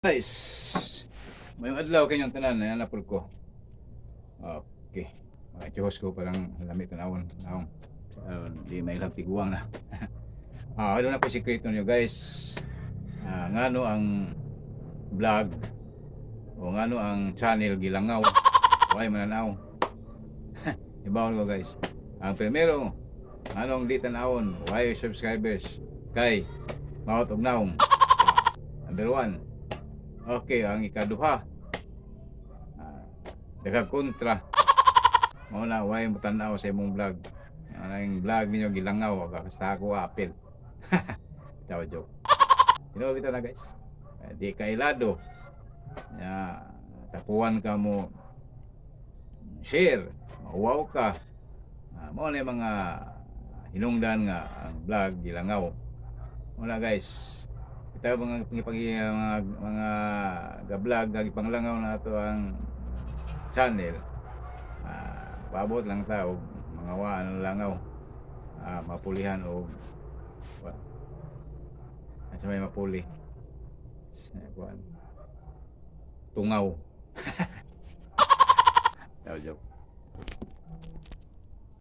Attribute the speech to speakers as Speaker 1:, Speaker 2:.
Speaker 1: Guys, mayong adlaw kanyang tanan na napol ko. Okay. Mga tiyos ko parang lamit tanawon. Naong. Di may lang tiguang na. Ano na po sikreto nyo guys. Ngano ang vlog o ngano ang channel Gilangaw. Why mananaw. Ibawon ko guys. Ang primero, anong di tanawon, why subscribers kay maot og naong. Number 1. Okay, ang ikaduha, daghang kontra. Mao na way mo tan-aw sa imong vlog. Ang vlog ninyo Gilangaw, basta ako apil. Tawa joke. Pero bitaw na guys. Di kailado. Tapuan ka mo share, wow ka. Mao na yung mga hinungdan nga ang vlog Gilangaw. Muna guys. Ito mga ga-vlog gipanglangaw na ito ang channel. Babot lang ta og mga waan langaw. Mapulihan og asa may mapuli. Tungaw. Taw joke.